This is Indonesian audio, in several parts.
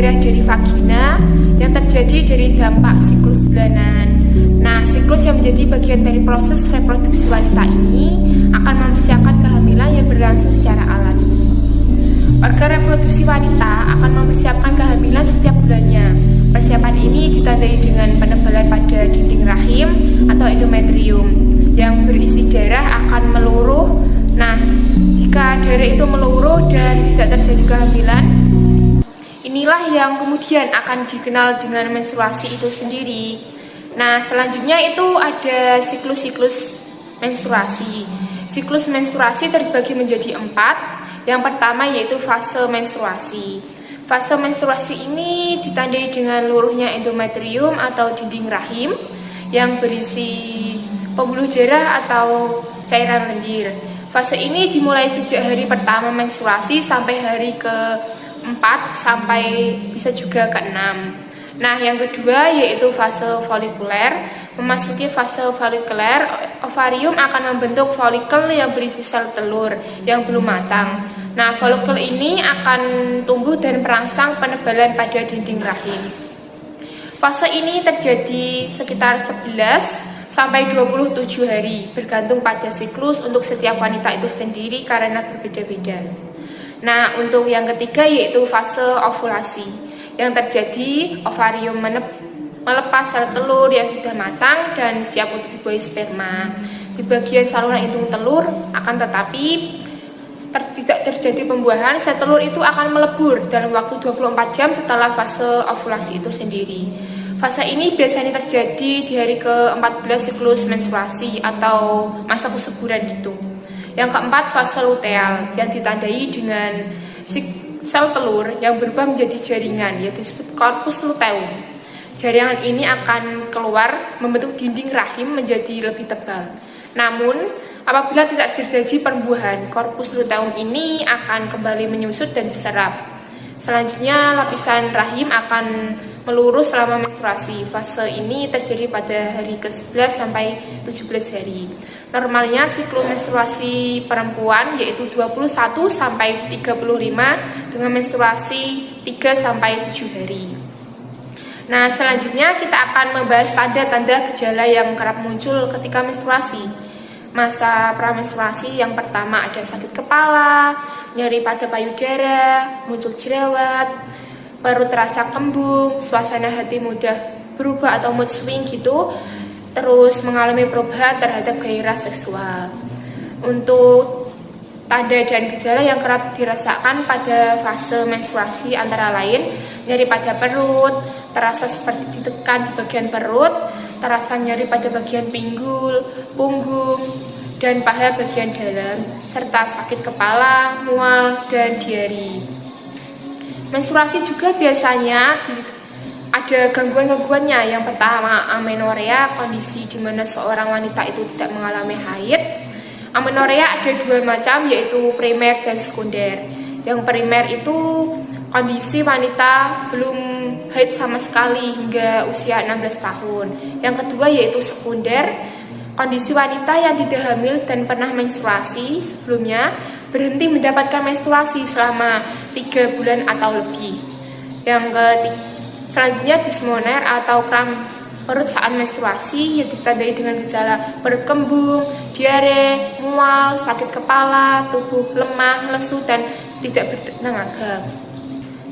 darah dari vagina yang terjadi dari dampak siklus bulanan. Nah, siklus yang menjadi bagian dari proses reproduksi wanita ini akan mempersiapkan kehamilan yang berlangsung secara alami. Organ reproduksi wanita akan mempersiapkan kehamilan setiap bulannya. Persiapan ini ditandai dengan penebalan pada dinding rahim atau endometrium yang berisi darah akan meluruh. Nah, jika darah itu meluruh dan tidak terjadi kehamilan, inilah yang kemudian akan dikenal dengan menstruasi itu sendiri. Nah, selanjutnya itu ada siklus-siklus menstruasi. Siklus menstruasi terbagi menjadi 4. Yang pertama yaitu fase menstruasi. Fase menstruasi ini ditandai dengan luruhnya endometrium atau dinding rahim yang berisi pembuluh darah atau cairan lendir. Fase ini dimulai sejak hari pertama menstruasi sampai hari ke-4 sampai bisa juga ke-6. Nah, yang kedua yaitu fase folikuler. Memasuki fase folikuler, ovarium akan membentuk folikel yang berisi sel telur yang belum matang. Nah, folikel ini akan tumbuh dan merangsang penebalan pada dinding rahim. Fase ini terjadi sekitar 11 sampai 27 hari, bergantung pada siklus untuk setiap wanita itu sendiri karena berbeda-beda. Nah, untuk yang ketiga yaitu fase ovulasi, yang terjadi ovarium melepas sel telur yang sudah matang dan siap untuk dibuahi sperma. Di bagian saluran indung telur akan tetapi tidak terjadi pembuahan, sel telur itu akan melebur dalam waktu 24 jam setelah fase ovulasi itu sendiri. Fase ini biasanya terjadi di hari ke-14 siklus menstruasi atau masa kesuburan gitu. Yang keempat fase luteal yang ditandai dengan sel telur yang berubah menjadi jaringan yang disebut corpus luteum. Jaringan ini akan keluar membentuk dinding rahim menjadi lebih tebal. Namun, apabila tidak terjadi perembuahan, corpus luteum ini akan kembali menyusut dan diserap. Selanjutnya, lapisan rahim akan melurus selama menstruasi. Fase ini terjadi pada hari ke-11 sampai 17 hari. Normalnya siklus menstruasi perempuan yaitu 21 sampai 35 dengan menstruasi 3 sampai 7 hari. Nah, selanjutnya kita akan membahas tanda-tanda gejala yang kerap muncul ketika menstruasi. Masa pramenstruasi yang pertama ada sakit kepala, nyeri pada payudara, muncul jerawat, perut terasa kembung, suasana hati mudah berubah atau mood swing gitu, terus mengalami perubahan terhadap gairah seksual. Untuk tanda dan gejala yang kerap dirasakan pada fase menstruasi antara lain nyeri pada perut, terasa seperti ditekan di bagian perut, terasa nyeri pada bagian pinggul, punggung, dan paha bagian dalam, serta sakit kepala, mual, dan diare. Menstruasi juga biasanya ada gangguan-gangguannya. Yang pertama, amenorea, kondisi di mana seorang wanita itu tidak mengalami haid. Amenorea ada 2 macam, yaitu primer dan sekunder. Yang primer itu kondisi wanita belum haid sama sekali hingga usia 16 tahun. Yang kedua yaitu sekunder, kondisi wanita yang tidak hamil dan pernah menstruasi sebelumnya berhenti mendapatkan menstruasi selama 3 bulan atau lebih. Yang ketiga, selanjutnya dismoner atau kram perut saat menstruasi yang ditandai dengan gejala perut kembung, diare, mual, sakit kepala, tubuh lemah, lesu, dan tidak bertenaga.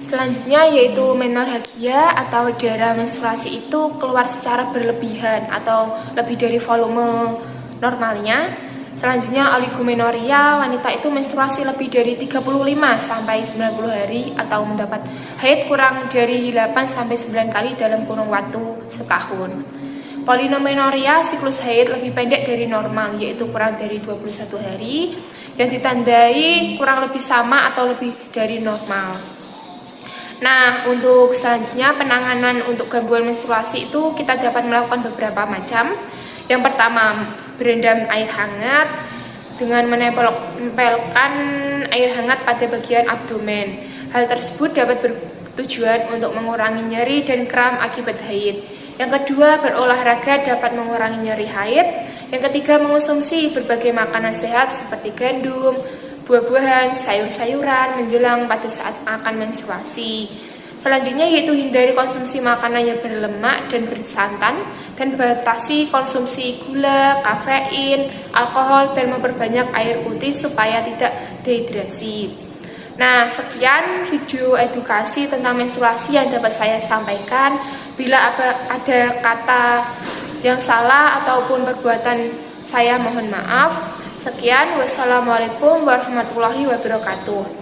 Selanjutnya yaitu menorhagia atau darah menstruasi itu keluar secara berlebihan atau lebih dari volume normalnya. Selanjutnya oligomenoria, wanita itu menstruasi lebih dari 35 sampai 90 hari atau mendapat haid kurang dari 8 sampai 9 kali dalam kurun waktu setahun. Polimenoria, siklus haid lebih pendek dari normal yaitu kurang dari 21 hari yang ditandai kurang lebih sama atau lebih dari normal. Nah, untuk selanjutnya penanganan untuk gangguan menstruasi itu kita dapat melakukan beberapa macam. Yang pertama, berendam air hangat dengan menempelkan air hangat pada bagian abdomen. Hal tersebut dapat bertujuan untuk mengurangi nyeri dan kram akibat haid. Yang kedua, berolahraga dapat mengurangi nyeri haid. Yang ketiga, mengonsumsi berbagai makanan sehat seperti gandum, buah-buahan, sayur-sayuran menjelang pada saat akan menstruasi. Selanjutnya yaitu hindari konsumsi makanan yang berlemak dan bersantan, dan batasi konsumsi gula, kafein, alkohol, dan memperbanyak air putih supaya tidak dehidrasi. Nah, sekian video edukasi tentang menstruasi yang dapat saya sampaikan. Bila ada kata yang salah ataupun perbuatan saya mohon maaf. Sekian, wassalamualaikum warahmatullahi wabarakatuh.